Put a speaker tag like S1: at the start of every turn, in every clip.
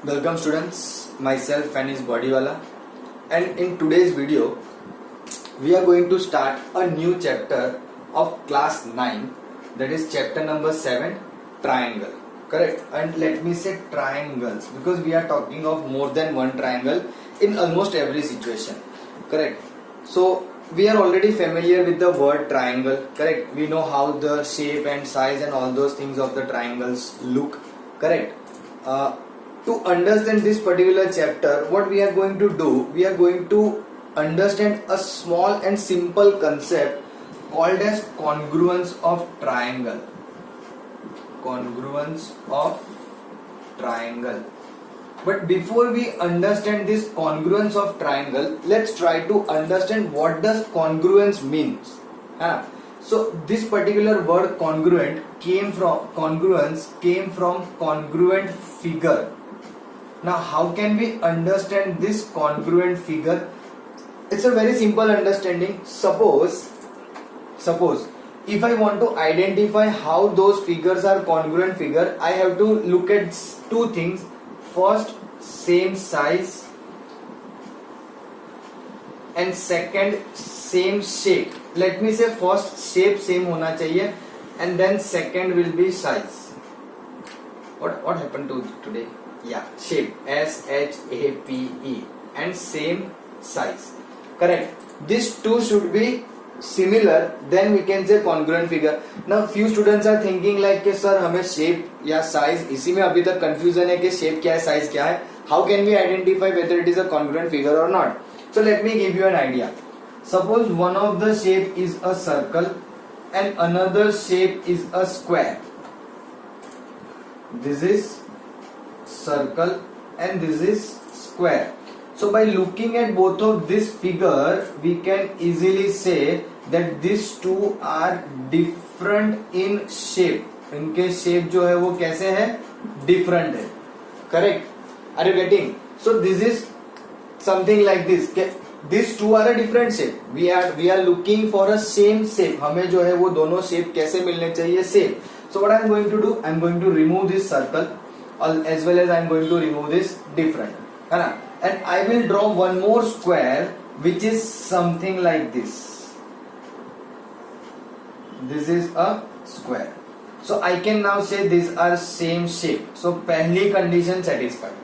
S1: Welcome students, myself Fanis Bodiwala, and in today's video we are going to start a new chapter of class 9, that is chapter number 7, triangle. Correct? And let me say triangles because we are talking of more than one triangle in almost every situation. Correct? So we are already familiar with the word triangle. Correct? We know how the shape and size and all those things of the triangles look. Correct? To understand this particular chapter, what we are going to do, we are going to understand a small and simple concept called as congruence of triangle. Congruence of triangle. But before we understand this congruence of triangle, let's try to understand what does congruence means. So this particular word congruence came from congruent figure. Now how can we understand this congruent figure? It's a very simple understanding. Suppose if I want to identify how those figures are congruent figure, I have to look at two things. First, same size, and second, same shape. Let me say first shape same होना चाहिए and then second will be size. What happened to today? Yeah, shape, SHAPE, and same size. Correct. These two should be similar, then we can say congruent figure. Now few students are thinking like कि sir हमें shape या size, इसी में अभी तक confusion है कि shape क्या है, size क्या है. How can we identify whether it is a congruent figure or not? So let me give you an idea. Suppose one of the shape is a circle and another shape is a square. This is circle and this is square. So by looking at both of this figure, we can easily say that these two are different in shape. इनके shape जो है वो कैसे है? Different है. Correct? Are you getting? So this is something like this. These two are a different shape. We are looking for a same shape. हमें जो है वो दोनों shape कैसे मिलने चाहिए? Same. So what I am going to do? I am going to remove this circle, as well as I am going to remove this different. है ना? And I will draw one more square which is something like this. This is a square. So I can now say these are same shape. So पहली condition satisfied.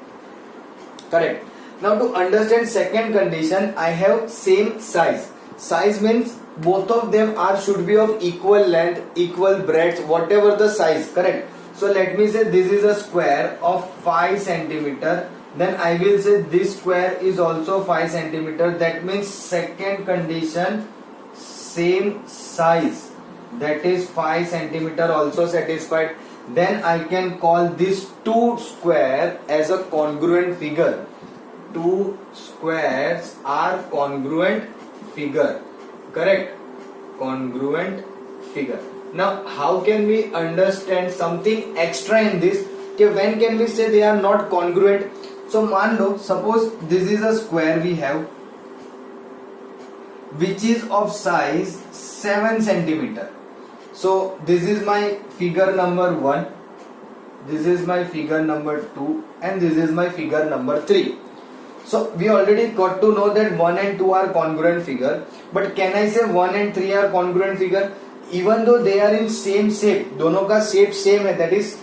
S1: Correct. Now to understand second condition, I have same size. Size means both of them should be of equal length, equal breadth, whatever the size. Correct. So let me say this is a square of 5 centimeter. Then I will say this square is also 5 centimeter. That means second condition, same size, that is 5 centimeter also satisfied. Then I can call this two square as a congruent figure. Two squares are congruent figure. Correct? Congruent figure. Now how can we understand something extra in this? Okay, when can we say they are not congruent? So मान लो, suppose this is a square we have which is of size 7 centimeter. So this is my figure number 1, this is my figure number 2, and this is my figure number 3. So we already got to know that 1 and 2 are congruent figure, but can I say 1 and 3 are congruent figure? Even though they are in same shape, दोनों का shape same है, that is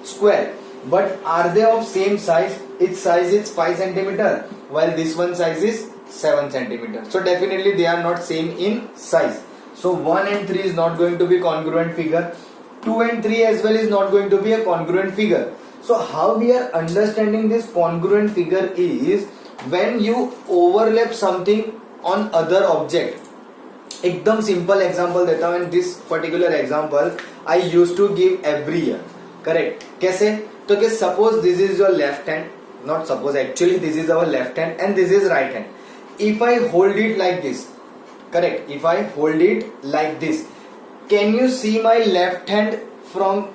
S1: square. But are they of same size? Its size is 5 centimeter while this one size is 7 centimeter. So definitely they are not same in size. So 1 and 3 is not going to be congruent figure. 2 and 3 as well is not going to be a congruent figure. So how we are understanding this congruent figure is when you overlap something on other object. एकदम simple example देता हूँ, and this particular example I used to give every year. Correct? कैसे? तो कि suppose this is your left hand, not suppose, actually this is our left hand and this is right hand. If I hold it like this, correct, if I hold it like this, can you see my left hand from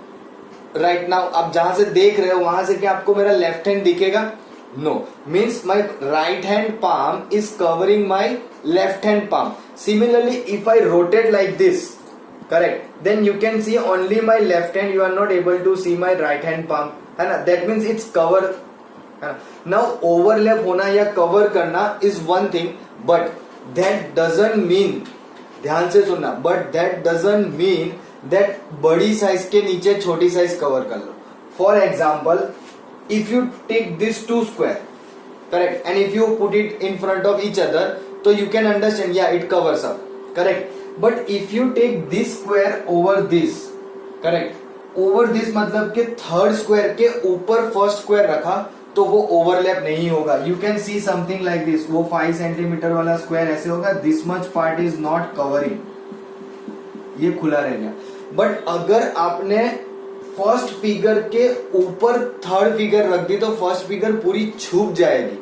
S1: right now? आप जहां से देख रहे हो वहां से क्या आपको मेरा left hand दिखेगा? No. Means my right hand palm is covering my left hand palm. Similarly, if I rotate like this, correct, then you can see only my left hand, you are not able to see my right hand palm, and that means it's cover है ना. Now overlap होना या cover करना is one thing, but that doesn't mean, ध्यान से सुनना, but that doesn't mean that बड़ी size के नीचे छोटी साइज कवर कर लो. For example, if you take this two square, correct, and if you put it in front of each other, so you can understand, yeah, it covers up, correct. But if you take this square over this, correct, over this मतलब के third square के ऊपर first square रखा तो वो overlap नहीं होगा. You can see something like this. वो 5 सेंटीमीटर वाला स्क्वायर ऐसे होगा, this much part is not covering, ये खुला रह गया. बट अगर आपने फर्स्ट फिगर के ऊपर थर्ड फिगर रख दी तो फर्स्ट फिगर पूरी छुप जाएगी,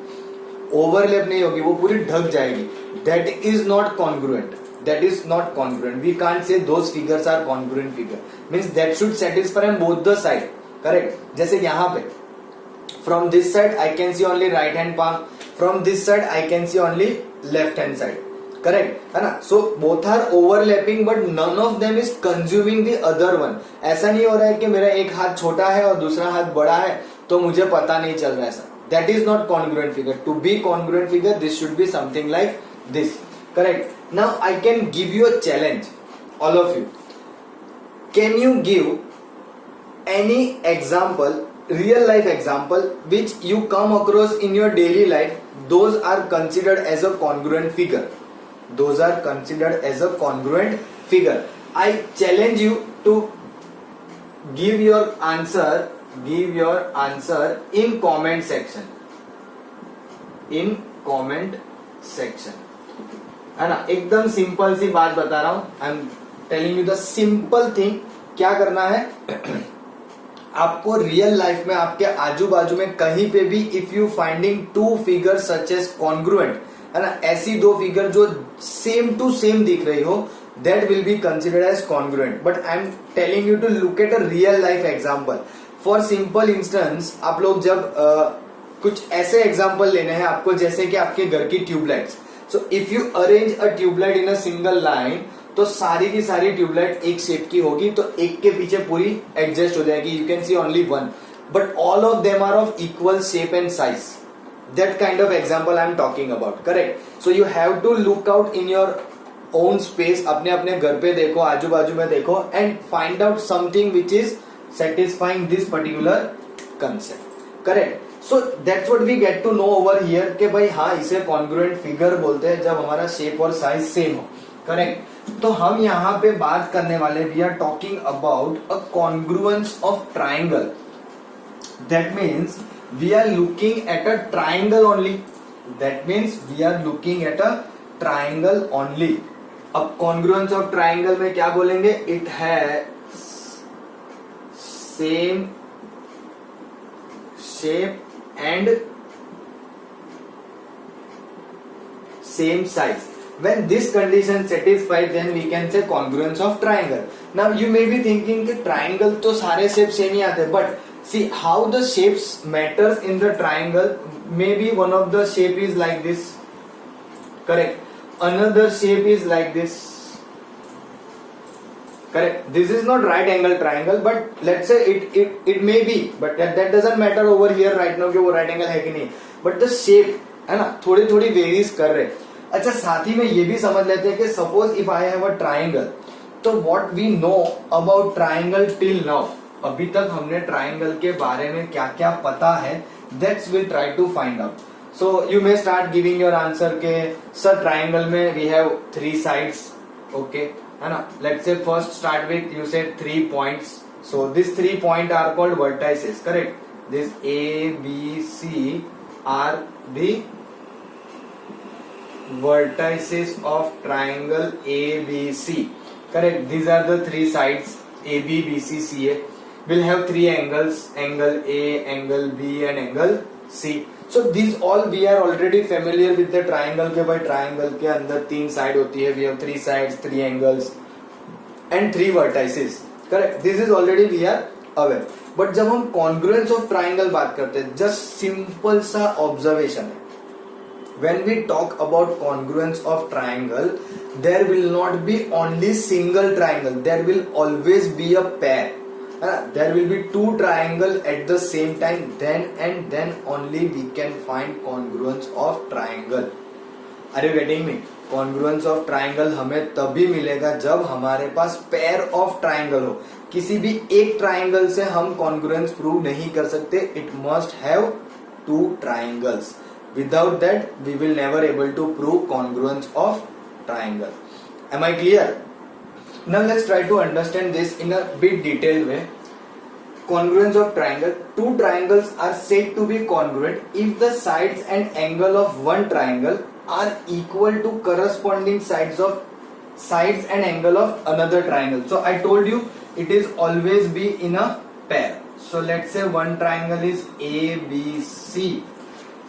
S1: ओवरलैप नहीं होगी, वो पूरी ढक जाएगी. That is not congruent, that is not congruent. We can't say those figures are congruent figure. Means that should satisfy both the side, correct. जैसे यहाँ पे from this side I can see only right hand palm, from this side I can see only left hand side, correct है ना. So both are overlapping but none of them is consuming the other one. ऐसा नहीं हो रहा है कि मेरा एक हाथ छोटा है और दूसरा हाथ बड़ा है तो मुझे पता नहीं चल रहा है. ऐसा that is not congruent figure. To be congruent figure this should be something like this, correct. Now I can give you a challenge, all of you. Can you give any example, real life example which you come across in your daily life, those are considered as a congruent figure, those are considered as a congruent figure. I challenge you to give your answer in comment section, in comment section, है ना. एकदम simple सी बात बता रहा हूं, आई am telling you the simple thing. क्या करना है आपको रियल लाइफ में आपके आजू बाजू में कहीं पे भी if you finding two figure such as congruent, है ना, ऐसी दो फिगर जो सेम टू सेम दिख रही हो, that will be considered as congruent. But I am telling you to look at a real life example. For simple instance, आप लोग जब कुछ ऐसे एग्जांपल लेने हैं आपको, जैसे कि आपके घर की tubelights. So if you arrange a tubelight in a single line, तो सारी की सारी ट्यूबलाइट एक शेप की होगी, तो एक के पीछे पूरी एडजस्ट हो जाएगी. You can see only one, but all of them are of equal shape and size. That kind of example I am talking about, correct. So you have to look out in your own space, अपने अपने घर पे देखो, आजू बाजू में देखो, and find out something which is satisfying this particular concept, correct. So that's what we get to know over here कि भाई हाँ, इसे कॉन्ग्रुएंट फिगर बोलते हैं जब हमारा शेप और साइज सेम हो, करेक्ट. तो हम यहाँ पे बात करने वाले, we are talking about a congruence of triangle. That means we are looking at a triangle only. That means we are looking at a triangle only. अब कॉन्ग्रुएंस ऑफ ट्राइंगल में क्या बोलेंगे? इट है same shape and same size. When this condition satisfied, then we can say congruence of triangle. Now you may be thinking कि triangle तो सारे shape same ही आते हैं, but see how the shapes matters in the triangle. Maybe one of the shape is like this, correct? Another shape is like this, correct. This is not right angle triangle, but let's say it may be, but that doesn't matter over here right now कि वो right angle है कि नहीं. But the shape है ना, थोड़ी थोड़ी varies कर रहे. अच्छा, साथ ही में ये भी समझ लेते हैं कि suppose if I have a triangle, तो what we know about triangle till now, अभी तक हमने ट्राइंगल के बारे में क्या क्या पता है, that's will try to find out. So you may start giving your answer के सर ट्राइंगल में वी हैव 3 साइड्स, ओके, है ना. Let's say first start with you said 3 points. So this 3 point are called vertices, correct. This A, B, C are the vertices of triangle ABC, correct. These are the 3 sides AB, BC, CA. Will have 3 angles, angle A, angle B and angle C. So these all we are already familiar with the triangle के भाई triangle के अंदर 3 side होती है. We have 3 sides, 3 angles and 3 vertices, correct. This is already we are aware. But जब हम congruence of triangle बात करते हैं, just simple सा observation है. When we talk about congruence of triangle, there will not be only single triangle. There will always be a pair. there will be two triangle at the same time, then and then only we can find congruence of triangle. Are you getting me? Congruence of triangle हमें तभी मिलेगा जब हमारे पास pair of triangle हो. किसी भी एक triangle से हम कॉन्ग्रुएंस प्रूव नहीं कर सकते. It must have two triangles. Without that we will never able to prove congruence of triangle. Am I clear? Now let's try to understand this in a bit detailed way. Congruence of triangle. Two triangles are said to be congruent if the sides and angle of one triangle are equal to corresponding sides and angle of another triangle. So I told you it is always be in a pair. So let's say one triangle is ABC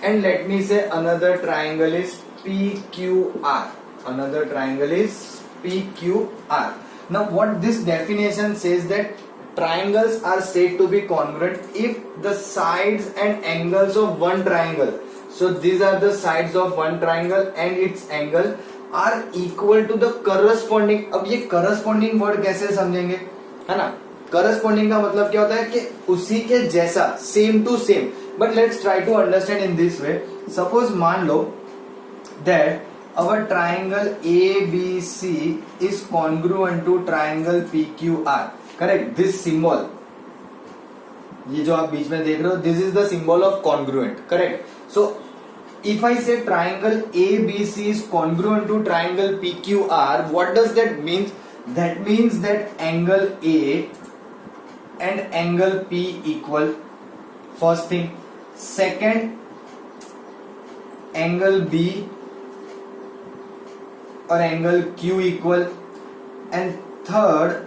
S1: and let me say another triangle is PQR. Another triangle is PQR. Now what this definition says that triangles are said to be congruent if the sides and angles of one triangle, so these are the sides of one triangle and its angle are equal to the corresponding. अब ये corresponding word कैसे समझेंगे, है ना? Corresponding का मतलब क्या होता है कि उसी के जैसा, same to same. But let's try to understand in this way. Suppose मान लो that our triangle ABC is congruent to triangle PQR. Correct? This symbol, ये जो आप बीच में देख रहे हो, this is the symbol of congruent. Correct? So if I say triangle ABC is congruent to triangle PQR, what does that mean? That means that angle A and angle P equal. First thing. Second, angle B or angle Q equal, and third,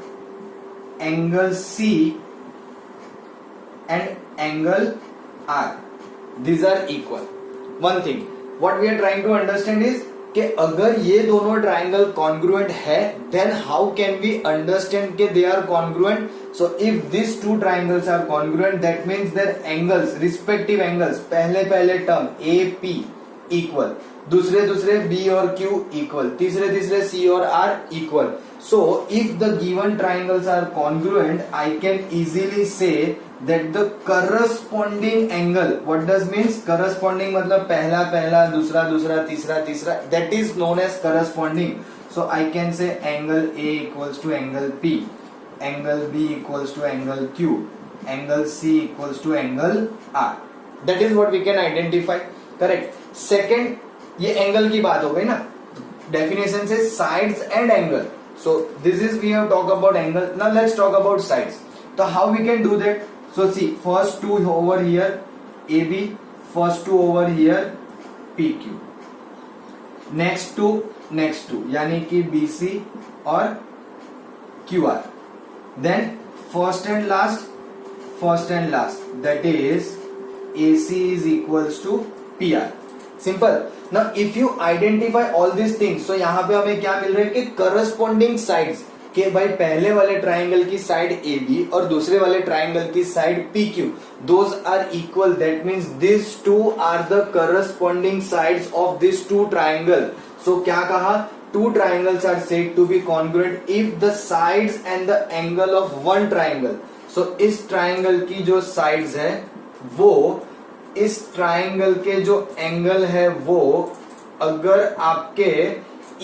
S1: angle C and angle R, these are equal. One thing what we are trying to understand is कि अगर ये दोनों triangle congruent है, then how can we understand कि they are congruent? So if these two triangles are congruent, that means their angles, respective angles, पहले term A P equal, दूसरे B और Q equal, तीसरे C और R equal. So if the given triangles are congruent, I can easily say that the corresponding angle, what does means corresponding मतलब पहला दूसरा तीसरा, that is known as corresponding. So I can say angle A equals to angle P, angle B equals to angle Q, angle C equals to angle R. That is what we can identify. Correct? Second, ये angle की बात हो गई ना, definition से sides and angle. So this is we have talk about angle. Now let's talk about sides. तो how we can do that? So see, first two over here AB, first two over here PQ, next two यानी कि BC और QR, then first and last, that is AC is equals to PR. Simple. Now if you identify all these things, so यहाँ पे हमें क्या मिल रहा है कि corresponding sides, कि भाई पहले वाले ट्राइंगल की साइड AB और दूसरे वाले ट्राइंगल की side PQ, those are equal. That means these two are the corresponding sides of these two triangle. So क्या कहा? Two triangles are said to be congruent if the sides and the angle of one triangle. So इस triangle की जो sides है वो इस triangle के जो एंगल है वो अगर आपके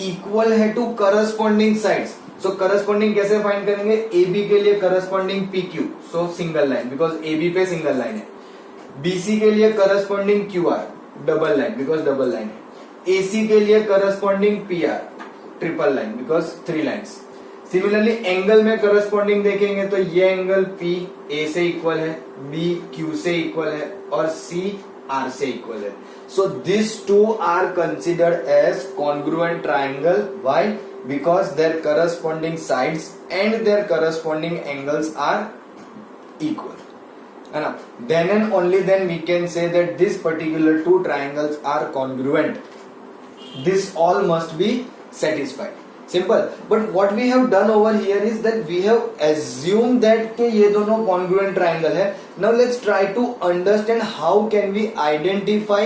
S1: इक्वल है to corresponding sides. So corresponding कैसे फाइंड करेंगे? AB के लिए corresponding PQ, so single line because AB पे सिंगल लाइन है. BC के लिए corresponding QR, double line because double line है. AC के लिए corresponding PR, triple line because three lines. Similarly angle में करस्पॉन्डिंग देखेंगे तो ये एंगल P A से इक्वल है, B Q से इक्वल है और C R से इक्वल है. So this two are considered as congruent triangle. Why? Because their corresponding sides and their corresponding angles are equal, है ना? Then and only then we can say that this particular two triangles are congruent. This all must be satisfied. Simple. But what we have done over here is that we have assumed that के ये दोनों congruent triangle है. Now let's try to understand how can we identify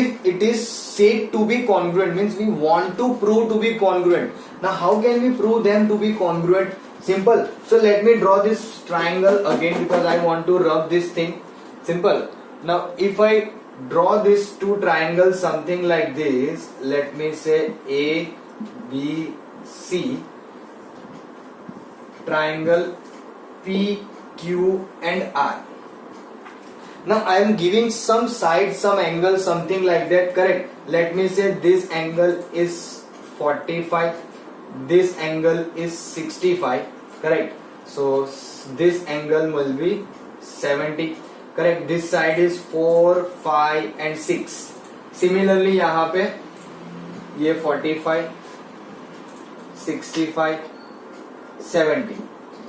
S1: if it is said to be congruent. Means we want to prove to be congruent. Now how can we prove them to be congruent? Simple. So let me draw this triangle again because I want to rub this thing. Simple. Now if I draw these two triangles something like this, let me say A, B, C, triangle P, Q and R. Now I am giving some side, some angle, something like that, correct? Let me say this angle is 45, this angle is 65, correct? So this angle will be 70, correct? This side is 4, 5 and 6. Similarly यहाँ पे ये 45, 65, 70.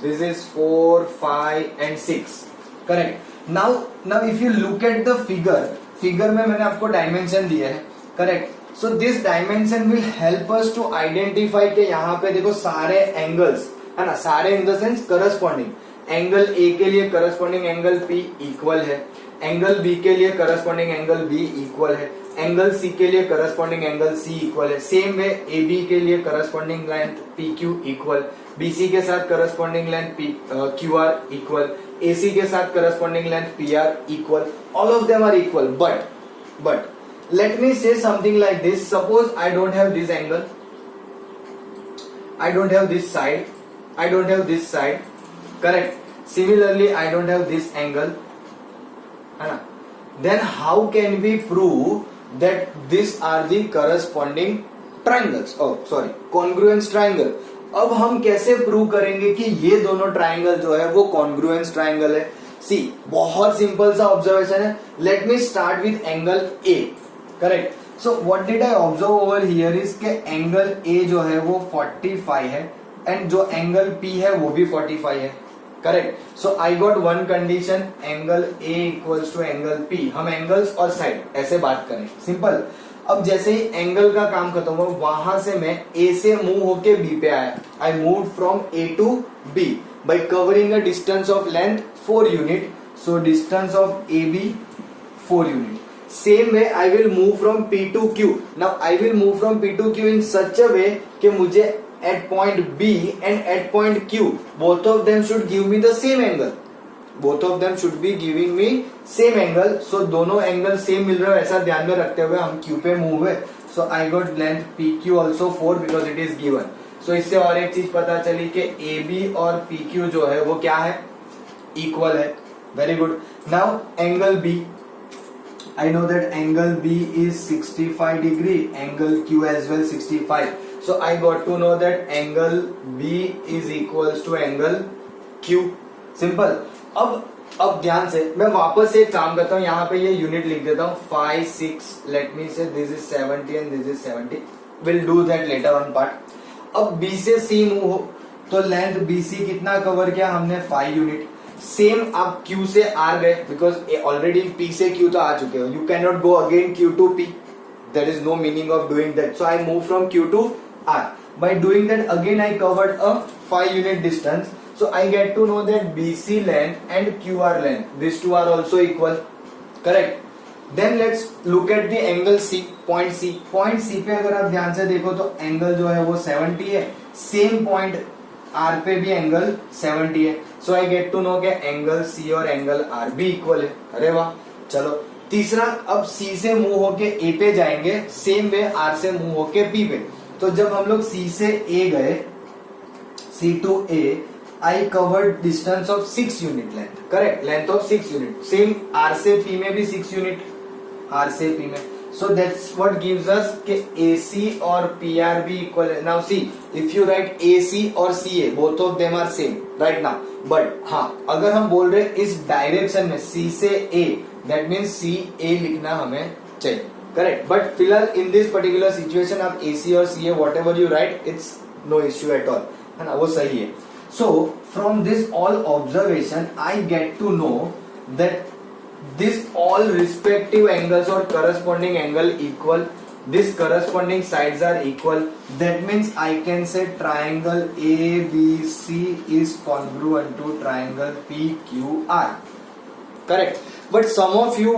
S1: This is 4, 5 and 6, correct? Now if you look at the figure में मैंने आपको dimension दिया है, correct? So this dimension will help us to identify के यहाँ पे देखो सारे एंगल्स है ना, सारे in the sense corresponding angle A के लिए करस्पॉन्डिंग एंगल पी इक्वल है, एंगल बी के लिए करस्पॉन्डिंग एंगल बी इक्वल है, एंगल सी के लिए करस्पॉन्डिंग एंगल सी इक्वल है, सेम वे ए बी के लिए corresponding length P Q equal, BC के साथ corresponding length Q R equal, AC के साथ corresponding length PR equal. All of them are equal. But let me say something like this. Suppose I don't have this angle, I don't have this side, I don't have this side, correct? Similarly, I don't have this angle. Then how can we prove that these are the corresponding triangles? Oh, sorry, congruence triangle. अब हम कैसे prove करेंगे कि ये दोनों triangle जो है वो कॉन्ग्रुएंस ट्राइंगल है? सी, बहुत सिंपल सा ऑब्जर्वेशन है. Let me start with angle A, correct? So what did I observe over here is के एंगल ए जो है वो 45 है एंड जो एंगल पी है वो भी 45 है, correct? So I got one condition, angle A equals to angle P. हम एंगल्स और साइड ऐसे बात करें, सिंपल. अब जैसे ही एंगल का काम खत्म हुआ, वहां से मैं ए से मूव होके बी पे आया. I move from A to B by covering a distance of length 4 unit. So distance of A B 4 unit. Same way I will move from P to Q. Now I will move from P to Q in such a way कि मुझे at point B and at point Q both of them should give me the same angle. Both of them should be giving me same angle. सो दोनों angle same मिल रहे हो ऐसा ध्यान में रखते हुए हम क्यू पे मूव है. So I got length P Q also 4 because it is given. सो इससे और एक चीज पता चली कि ए बी और पी क्यू जो है वो क्या है, इक्वल है. Very good. Now angle B, I know that angle B is 65 degree, angle Q as well 65. So I got to know that angle B is equals to angle Q. Simple. अब ध्यान से मैं वापस से एक काम करता हूँ, यहाँ पे ये यूनिट लिख देता हूँ 5, 6. Let me say this is 70 and this is 70. Will do that later on part. अब B से C मूव हो तो लेंथ BC कितना कवर किया हमने, 5 यूनिट. सेम आप Q से R गए बिकॉज ऑलरेडी P से Q तो आ चुके हो. You can not go again Q to P. There is no meaning of doing that. So I move from Q to R. By doing that again I covered a 5 unit distance. So I get to know that BC length and QR length, these two are also equal, correct? Then let's look at the angle C, point C. Point C पे अगर आप ध्यान से देखो तो angle जो है वो 70 है. सेम पॉइंट R पे भी एंगल 70 है. So I get to know कि एंगल C और एंगल R भी इक्वल है. अरे वाह. चलो तीसरा, अब C से मूव होके A पे जाएंगे, सेम वे R से मूव होके P पे. तो जब हम लोग C से A गए, C to A, I covered distance of 6 unit length, correct? Length of 6 unit. Same R से P में भी 6 unit, R से P में. So that's what gives us कि AC और PR भी equal है. Now see, if you write AC और CA, both of them are same right now. But हाँ, अगर हम बोल रहे इस डायरेक्शन में C से A, that means CA लिखना हमें चाहिए, correct? But फिलहाल in this particular situation आप AC और CA whatever you write, it's no issue at all, है ना, वो सही है. So from this all observation I get to know that this all respective angles or corresponding angle equal, this corresponding sides are equal. That means I can say triangle ABC is congruent to triangle PQR, correct? But some of you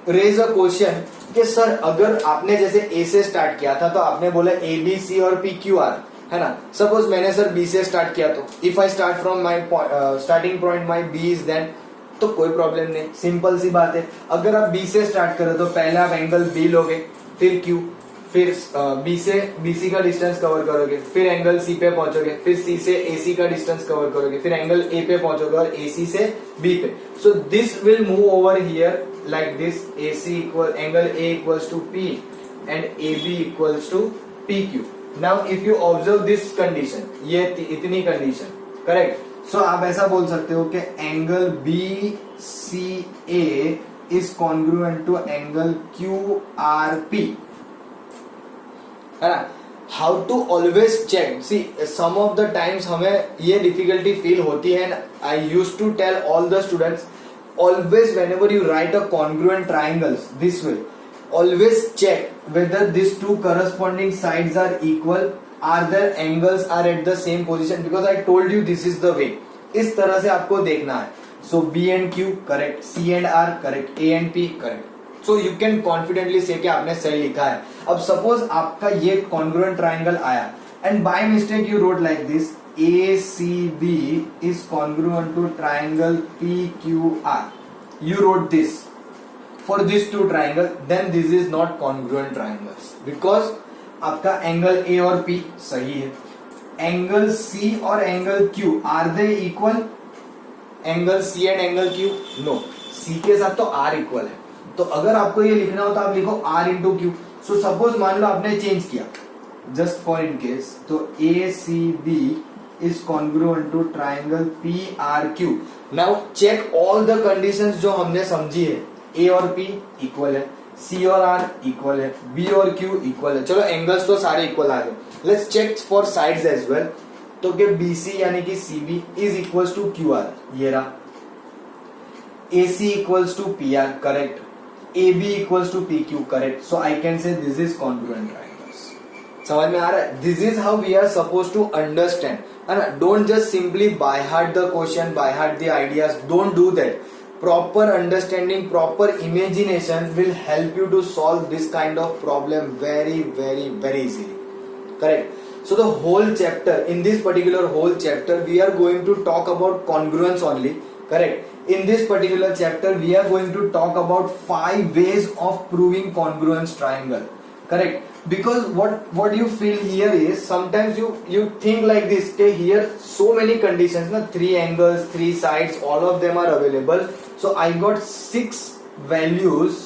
S1: raise a question कि sir अगर आपने जैसे A से start किया था तो आपने बोला ABC और PQR, है ना. सपोज मैंने सर बी से स्टार्ट किया तो if I start from my starting point my B is then, तो कोई प्रॉब्लम नहीं, सिंपल सी बात है. अगर आप बी से स्टार्ट करो तो पहले आप एंगल बी लोगे, फिर क्यू, फिर बी से बीसी का डिस्टेंस कवर करोगे, फिर एंगल सी पे पहुंचोगे, फिर सी से एसी का डिस्टेंस कवर करोगे, फिर एंगल ए पे पहुंचोगे और एसी से बी पे. So this will move over here like this. AC equal angle A equals to P and A B equals to P Q. Now if you observe this condition, ये इतनी condition, correct. सो आप ऐसा बोल सकते हो कि angle B C A is congruent to angle Q R P, है ना. How to always check, see some of the times हमें ये डिफिकल्टी फील होती है. I use to tell all the students, always whenever you write a congruent triangles this way, always check whether these two corresponding sides are equal, are their angles are at the same position, because I told you this is the way. इस तरह से आपको देखना है. So B and Q correct, C and R correct, A and P correct. So you can confidently say कि आपने सही लिखा है. अब suppose आपका ये congruent triangle आया and by mistake you wrote like this, ACB is congruent to triangle PQR. You wrote this for these two triangles, then this is not congruent triangles because आपका एंगल A और P सही है. Angle C और angle Q are they equal? Angle C and angle Q no. C के साथ तो R equal है. तो अगर आपको ये लिखना हो तो आप लिखो R into Q. So suppose मान लो आपने चेंज किया जस्ट फॉर इन केस, तो ACB is congruent to triangle PRQ. Now check all the conditions जो हमने समझी है. A और P इक्वल है, C और R इक्वल है, B और Q इक्वल है. चलो एंगल्स तो सारे इक्वल आ गए. Let's check for sides as well. तो कि BC यानी कि CB is equals to QR, ये रहा. AC equals to PR correct, AB equals to PQ correct. So I can say this is congruent triangles. समझ में आ रहा है? This is how we are suppose to understand, है ना. Don't just simply by heart the question, by heart the ideas. Don't do that. Proper understanding, proper imagination will help you to solve this kind of problem very, very, very easily. Correct. So the whole chapter, in this particular whole chapter, we are going to talk about congruence only. Correct. In this particular chapter, we are going to talk about 5 ways of proving congruence triangle. Correct. Because what you feel here is sometimes you think like this, okay, here so many conditions, na, 3 angles, 3 sides, all of them are available. So I got 6 values,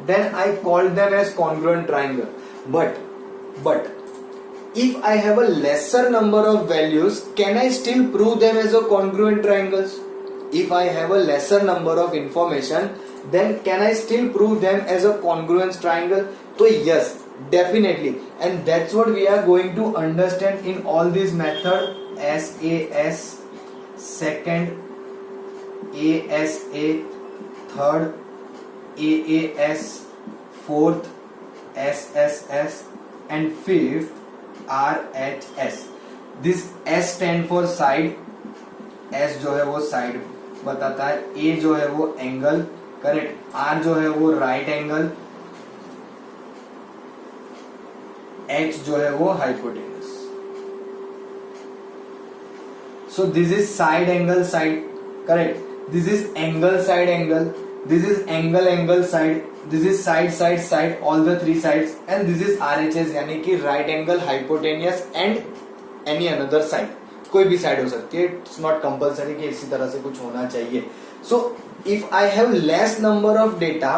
S1: then I called them as congruent triangle. But if I have a lesser number of values, can I still prove them as a congruent triangles? If I have a lesser number of information, then can I still prove them as a congruence triangle? So yes, definitely. And that's what we are going to understand in all these method. SAS, second, ASA, third, AAS, fourth, SSS, and fifth, RHS. This S stand for side. S जो है वो side बताता है. A जो है वो angle, correct. R जो है वो राइट एंगल. H जो है वो hypotenuse. So this is side angle side, correct. This is angle side angle. This is angle angle side. This is side side side, all the 3 sides. And this is RHS यानी कि right angle, hypotenuse and any another side. कोई भी side हो सकती है. It's not compulsory कि इसी तरह से कुछ होना चाहिए. So if I have less number of data,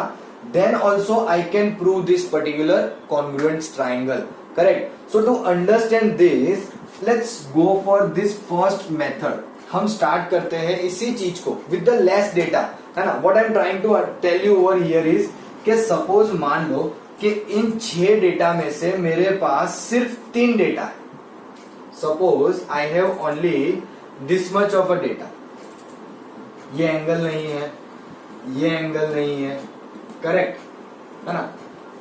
S1: then also I can prove this particular congruent triangle. Correct. So to understand this, let's go for this first method. हम start करते हैं इसी चीज को विद द लेस डेटा, है ना. What I am trying to tell you over here is कि suppose मान लो कि इन 6 डेटा में से मेरे पास सिर्फ 3 डेटा है. Suppose I have only this much of a data. ये एंगल नहीं है, ये एंगल नहीं है, करेक्ट, है ना.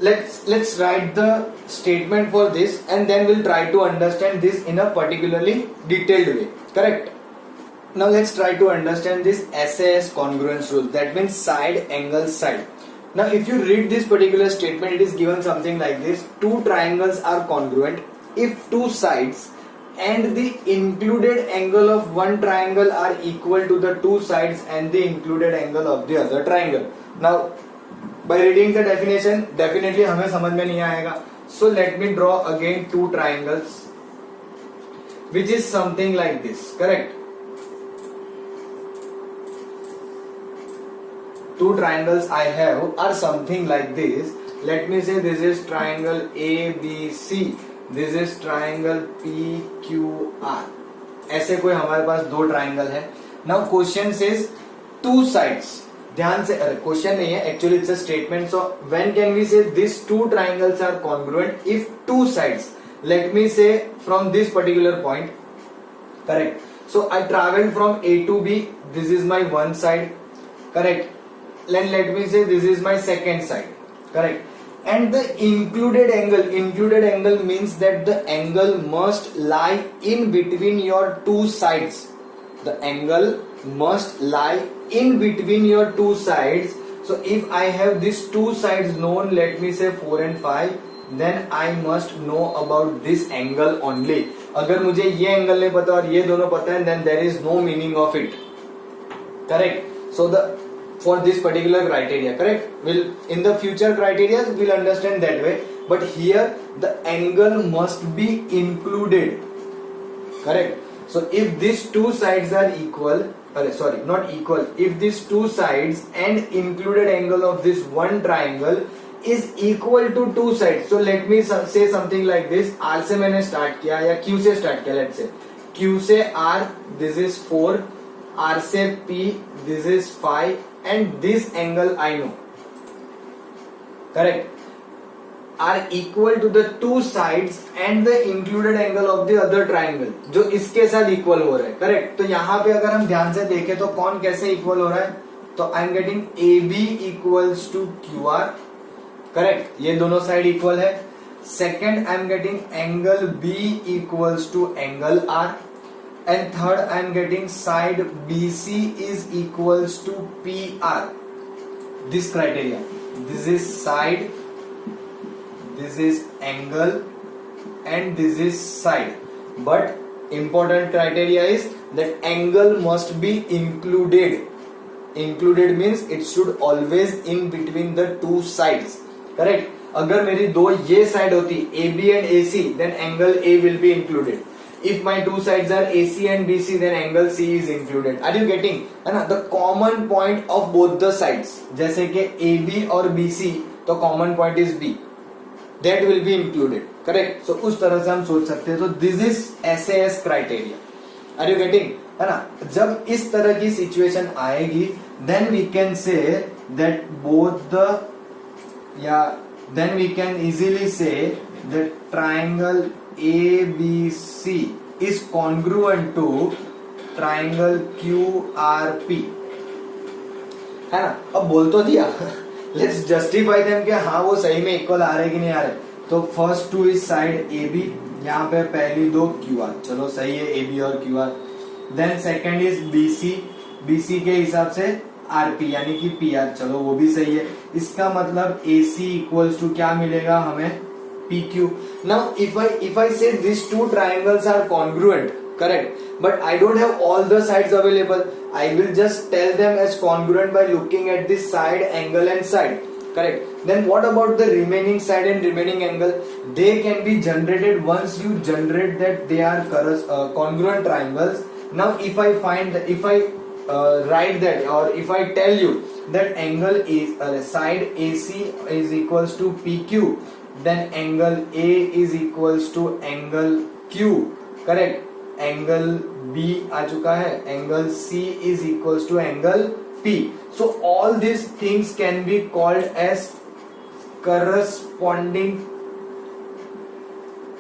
S1: Let's write the statement for this and then we'll try to understand this in a particularly detailed way. Correct. Now let's try to understand this SAS congruence rule. That means side angle side. Now if you read this particular statement, it is given something like this. 2 triangles are congruent if 2 sides and the included angle of one triangle are equal to the two sides and the included angle of the other triangle. Now by reading the definition definitely हमें समझ में नहीं आएगा. So let me draw again two triangles which is something like this, correct? Two triangles I have are something like this. Let me say this is triangle ABC, this is triangle PQR. ऐसे कोई हमारे पास दो triangle है. Now question says two sides. ध्यान से, अरे question नहीं है, actually it's a statement. So when can we say these two triangles are congruent? If two sides, let me say from this particular point, correct? So I traveled from A to B. This is my one side, correct? Then let me say this is my second side, correct? And the included angle means that the angle must lie in between your two sides. The angle must lie in between your two sides. So if I have these two sides known, let me say 4 and 5, then I must know about this angle only. अगर मुझे ये angle नहीं पता और ये दोनों पता है, then there is no meaning of it, correct? So for this particular criteria, correct? Will in the future criteria we'll understand that way, but here the angle must be included, correct? So if these two sides are equal, not equal, if these two sides and included angle of this one triangle is equal to two sides, so let me say something like this. R से मैंने start किया या Q से start किया, let's say Q से R, this is 4, R से P, this is 5, and this angle I know, correct, are equal to the two sides and the included angle of the other triangle, जो इसके साथ equal हो रहा है, correct? तो यहाँ पे अगर हम ध्यान से देखें तो कौन कैसे equal हो रहा है, तो I am getting AB equals to QR, correct? ये दोनों side equal है. Second I am getting angle B equals to angle R, and third I am getting side BC is equals to PR. This criteria, this is side, this is angle, and this is side. But important criteria is that angle must be included. Included means it should always in between the two sides, correct? अगर मेरी दो ये side होती AB and AC, then angle A will be included. If my two sides are AC and BC, then angle C is included. Are you getting? है ना? The common point of both the sides, जैसे कि AB और BC, तो common point is B. That will be included, correct? So उस तरह से हम सोच सकते हैं. So this is SAS criteria. Are you getting? है ना? जब इस तरह की situation आएगी, then we can say that both the, then we can easily say that triangle ABC is congruent to triangle QRP, है ना? अब बोल तो दिया. Let's justify them कि हाँ वो सही में इक्वल आ रहे कि नहीं आ रहे. तो first two is side AB, यहाँ पे पहली दो QR, चलो सही है AB और QR. Then second is BC के हिसाब से RP यानी कि PR, चलो वो भी सही है. इसका मतलब AC इक्वल्स टू क्या मिलेगा हमें, PQ. Now if I say these two triangles are congruent, correct, but I don't have all the sides available, I will just tell them as congruent by looking at this side angle and side, correct? Then what about the remaining side and remaining angle? They can be generated once you generate that they are congruent triangles. Now if I write that, or if I tell you that angle is side AC is equals to PQ, then angle A is equals to angle Q, correct? Angle B आ चुका है, angle C is equals to angle P. So all these things can be called as corresponding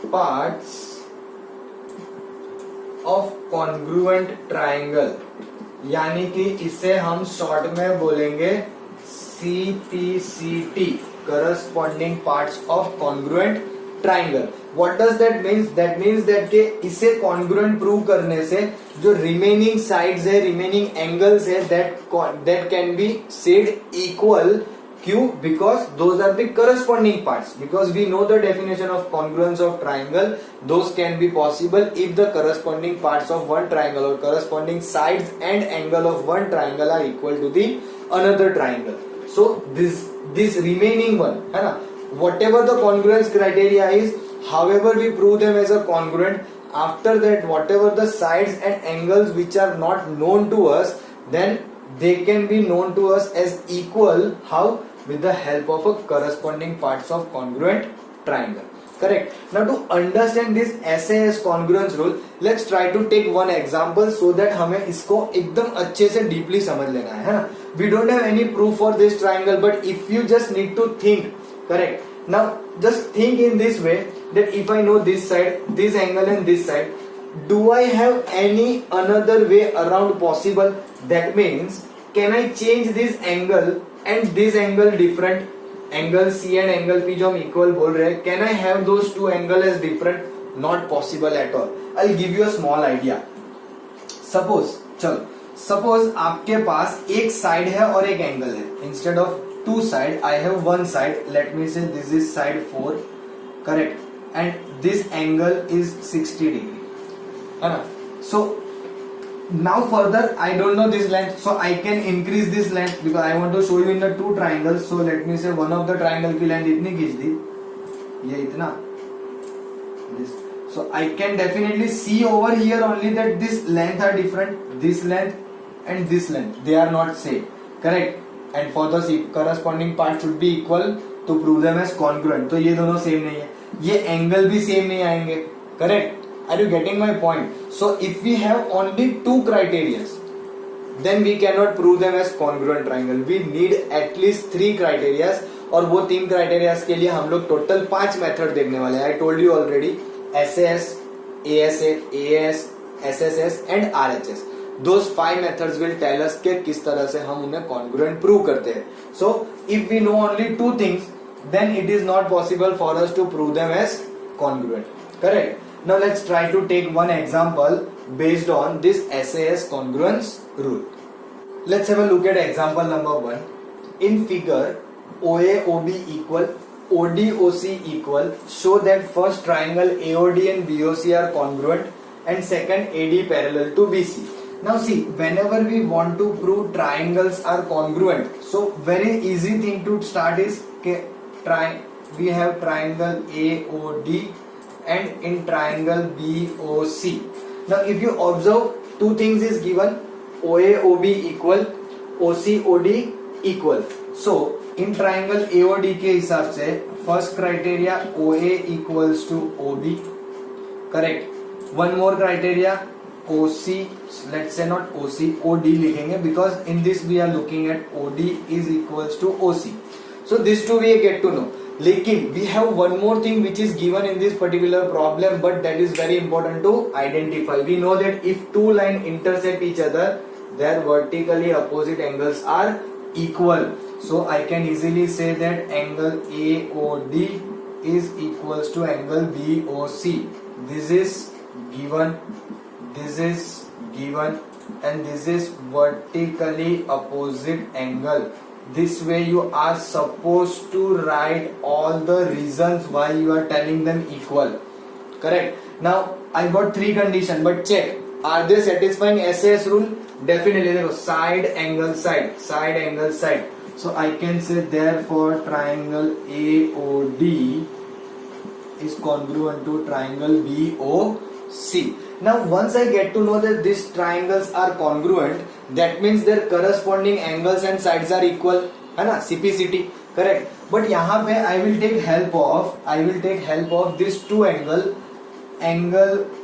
S1: parts of congruent triangle, यानी कि इसे हम short में बोलेंगे CPCT, corresponding parts of congruent triangle. What does that means? That means that के इसे congruent prove करने से जो remaining sides है, remaining angles है, that can be said equal Q, because those are the corresponding parts. Because we know the definition of congruence of triangle, those can be possible if the corresponding parts of one triangle or corresponding sides and angle of one triangle are equal to the another triangle. So this remaining one, है ना, whatever the congruence criteria is, however we prove them as a congruent, after that whatever the sides and angles which are not known to us, then they can be known to us as equal. How? With the help of a corresponding parts of congruent triangle. Correct. Now to understand this SAS congruence rule, let's try to take one example so that हमें इसको एकदम अच्छे से deeply समझ लेना है ना. We don't have any proof for this triangle, but if you just need to think, correct. Now just think in this way, that if I know this side, this angle and this side, do I have any another way around possible? That means, can I change this angle and this angle different? Angle C and angle P जो हम equal बोल रहे हैं, can I have those two angle as different? Not possible at all. I'll give you a small idea. Suppose आपके पास एक side है और एक angle है. Instead of two side, I have one side. Let me say this is side 4, correct? And this angle is 60 degree. So now further I don't know this length, so I can increase this length because I want to show you in the two triangles. So let me say one of the triangle की length इतनी खींच दी, ये इतना, this. So I can definitely see over here only that this length are different, this length and this length, they are not same, correct? And for the corresponding part should be equal to prove them as congruent. तो ये दोनों same नहीं है, ये angle भी same नहीं आएंगे, correct? Are you getting my point? So if we have only two criteria, then we cannot prove them as congruent triangle. We need at least three criteria, और वो तीन criteria के लिए हम लोग total 5 मेथड देखने वाले हैं. I told you already, SAS, ASA, AS, SSS and RHS. Those 5 methods will tell us कि किस तरह से हम उन्हें congruent prove करते हैं. So if we know only two things, then it is not possible for us to prove them as congruent. Correct? Now let's try to take one example based on this SAS congruence rule. Let's have a look at example number 1. In figure, OA-OB equal, OD-OC equal, show that first triangle AOD and BOC are congruent and second AD parallel to BC. Now see, whenever we want to prove triangles are congruent, so very easy thing to start is we have triangle AOD and in triangle BOC. Now if you observe, two things is given, OA-OB equal, OC-OD equal. So in triangle AOD के हिसाब से first criteria OA equals to OB, correct? One more criteria OC, let's say not OC, OD लिखेंगे because in this we are looking at OD is equals to OC. So these two we get to know. लेकिन we have one more thing which is given in this particular problem, but that is very important to identify. We know that if two lines intersect each other, their vertically opposite angles are equal. So I can easily say that angle AOD is equals to angle BOC. This is given, this is given, and this is vertically opposite angle. This way you are supposed to write all the reasons why you are telling them equal. Correct? Now I got three conditions, but check, are they satisfying SAS rule? Definitely. Side angle side, side angle side. So I can say therefore triangle AOD is congruent to triangle BOC. Now once I get to know that these triangles are congruent, that means their corresponding angles and sides are equal, है ना, CPCT, correct? But यहाँ पे I will take help of this two angle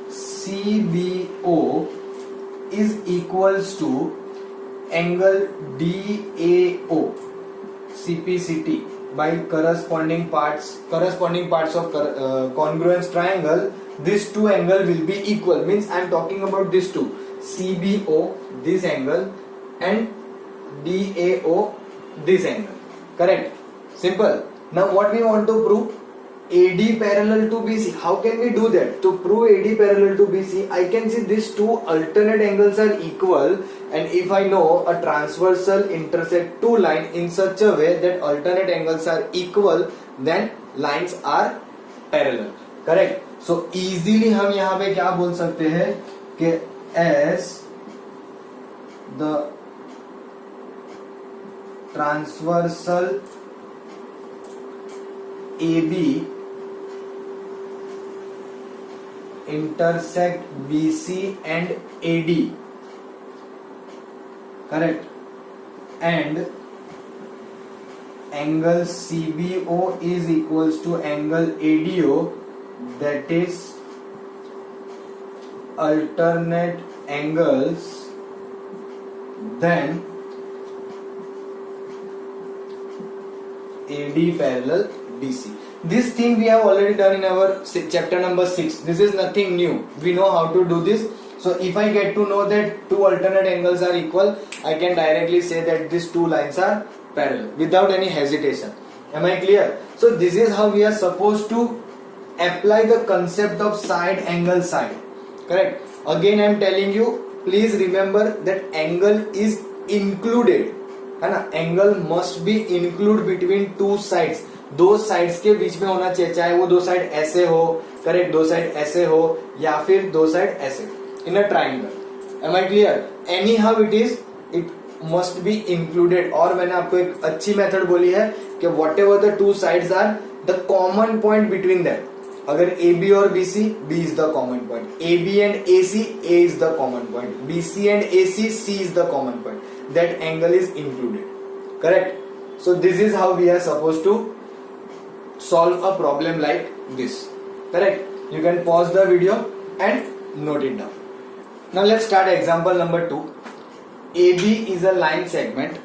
S1: CBO is equals to angle DAO CPCT by corresponding parts of congruence triangle. This two angle will be equal, means I am talking about this two, CBO this angle and DAO this angle, correct? Simple. Now what we want to prove? AD parallel to BC. How can we do that? To prove AD parallel to BC, I can see these two alternate angles are equal and if I know a transversal intersect two line in such a way that alternate angles are equal, then lines are parallel. Correct? So easily हम यहाँ पे क्या बोल सकते हैं कि as the transversal AB intersect BC and AD, correct, and angle CBO is equals to angle ADO, that is alternate angles, then AD parallel BC. This thing we have already done in our chapter number 6. This is nothing new. We know how to do this. So if I get to know that two alternate angles are equal, I can directly say that these two lines are parallel without any hesitation. Am I clear? So this is how we are supposed to apply the concept of side angle side. Correct? Again I am telling you, please remember that angle is included, है ना? Angle must be included between two sides. दो sides के बीच में होना चाहिए, चाहे वो दो साइड ऐसे हो, करेक्ट, दो साइड ऐसे हो या फिर दो साइड ऐसे in a triangle. Am I clear? Any how it is, it must be included. और मैंने आपको एक अच्छी मेथड बोली है कि whatever the two sides are, the common point between that, अगर ए बी और B C, B is the common point, A B and A C, A is the common point, B C and A C, C is the common point, that angle is included. Correct? So this is how we are suppose to solve a problem like this. Correct? You can pause the video and note it down. Now let's start example number 2. AB is a line segment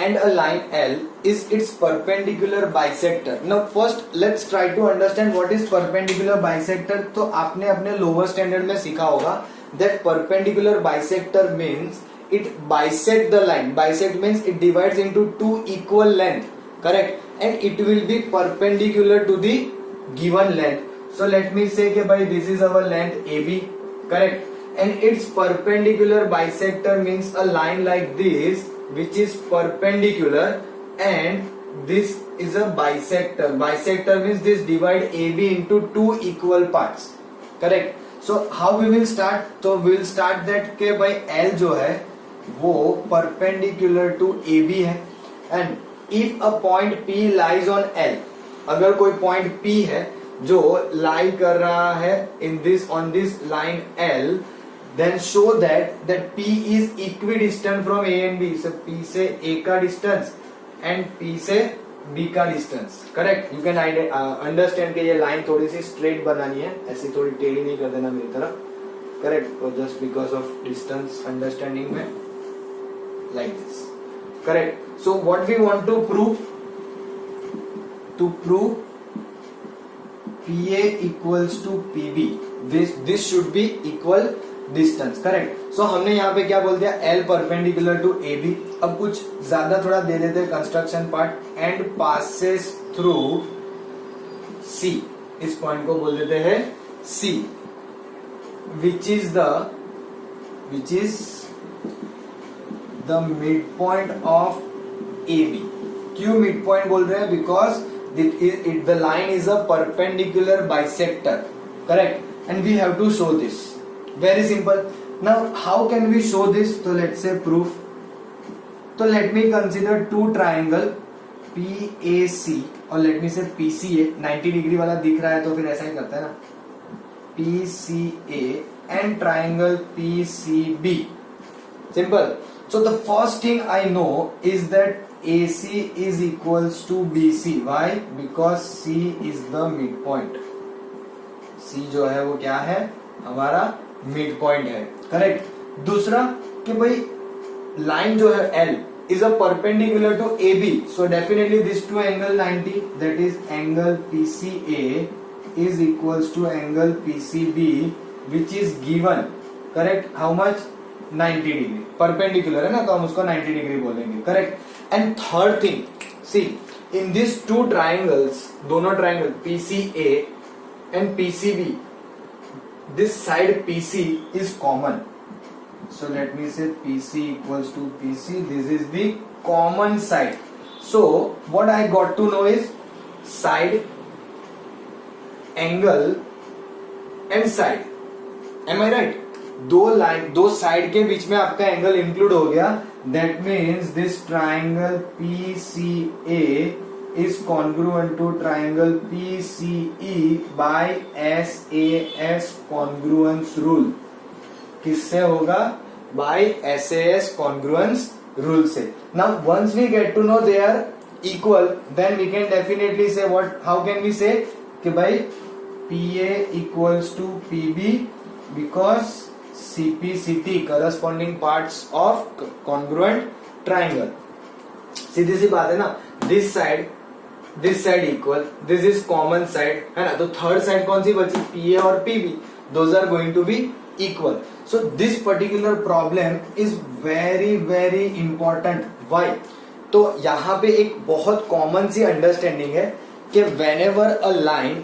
S1: and a line L is its perpendicular bisector. Now first let's try to understand what is perpendicular bisector. तो आपने अपने lower standard में सीखा होगा that perpendicular bisector means it bisect the line. Bisect means it divides into two equal length. Correct? And it will be perpendicular to the given length. So let me say कि भाई this is our length AB, correct? And its perpendicular bisector means a line like this which is perpendicular, and this is a bisector. Bisector means this divide AB into two equal parts, correct? So how we will start? तो we will start that कि भाई L जो है वो perpendicular to AB है, and if a point P lies on L, अगर कोई point P है जो lie कर रहा है in this on this line L, then show that P is equidistant from A and B. So P से A का distance and P से B का distance. Correct? You can understand कि ये line थोड़ी सी straight बनानी है, ऐसी थोड़ी टेढ़ी नहीं कर देना मेरी तरफ. Correct? So just because of distance understanding में like this. Correct? So what we want to prove? To prove PA equals to PB, this should be equal distance. Correct? So हमने यहाँ पे क्या बोल दिया? L perpendicular to AB. अब कुछ ज्यादा थोड़ा दे देते हैं construction part, and passes through C. इस पॉइंट को बोल देते हैं C, which is the midpoint of AB. क्यों midpoint बोल रहे हैं? Because the line is a perpendicular bisector. Correct? And we have to show this. Very simple. Now how can we show this? So let's say proof. So let me consider two triangle PAC और let me say PCA. 90 degree वाला दिख रहा है तो फिर ऐसा ही करते हैं ना, PCA and triangle PCB. Simple. So the first thing I know is that AC is equals to BC. Why? Because C is the midpoint. C जो है वो क्या है? हमारा midpoint है. Correct? दूसरा कि भाई line जो है L is a perpendicular to AB. So definitely this two angle 90, that is angle PCA is equals to angle PCB, which is given. Correct? How much? 90 degree. Perpendicular है ना, तो हम उसको 90 डिग्री बोलेंगे. Correct? And third thing, see in this two triangles, दोनों triangle PCA and PCB, this side PC is common. So let me say PC equals to PC. This is the common side. So what I got to know is side, angle and side. Am I right? दो side के बीच में आपका angle include हो गया. That means this triangle PCA is congruent to triangle PCE by SAS congruence rule. किससे होगा? By SAS congruence rule से. Now once we get to know they are equal, then we can definitely say what? How can we say कि भाई PA equals to PB because CPCT corresponding parts of congruent triangle. सीधी सी बात है ना. This side equal, this is common side है ना. तो third side कौन सी बची? PA और PB. Those are going to be equal. So this particular problem is very very important. Why? तो यहाँ पे एक बहुत कॉमन सी अंडरस्टैंडिंग है कि whenever a line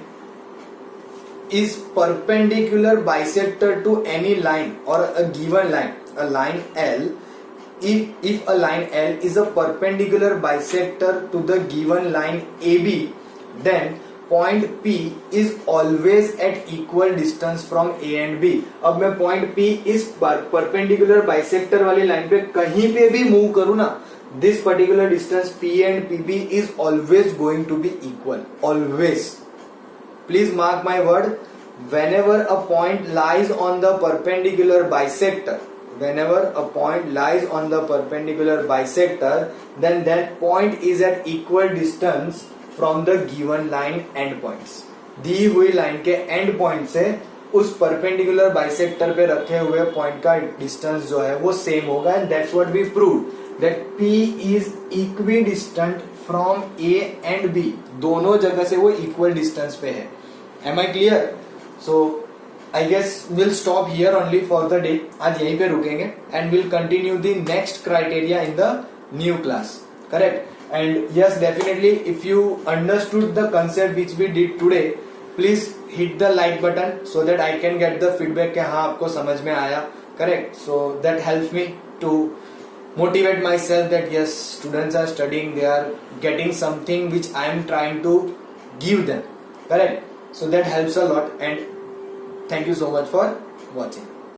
S1: is perpendicular bisector to any line or a given line, a line L, if a line L is a perpendicular bisector to the given line AB, then point P is always at equal distance from A and B. अब मैं point P इस perpendicular bisector वाली line पे कहीं पे भी move करूँ ना, this particular distance P and PB is always going to be equal. Always. Please mark my word. Whenever a point lies on the perpendicular bisector, then that point is at equal distance from the given line endpoints. दी हुई line के and point से उस perpendicular bisector पे रखे हुए point का distance जो है वो सेम होगा. And that's what we prove that P is equidistant from A and B. दोनों जगह से वो इक्वल डिस्टेंस पे है. Am I clear? So I guess we'll stop here only for the day. आज यहीं पे रुकेंगे and we'll continue the next criteria in the new class. Correct? And yes, definitely if you understood the concept which we did today, please hit the like button so that I can get the feedback कि हाँ आपको समझ में आया. Correct? So that helps me to motivate myself that yes, students are studying, they are getting something which I am trying to give them. Correct? So that helps a lot and thank you so much for watching.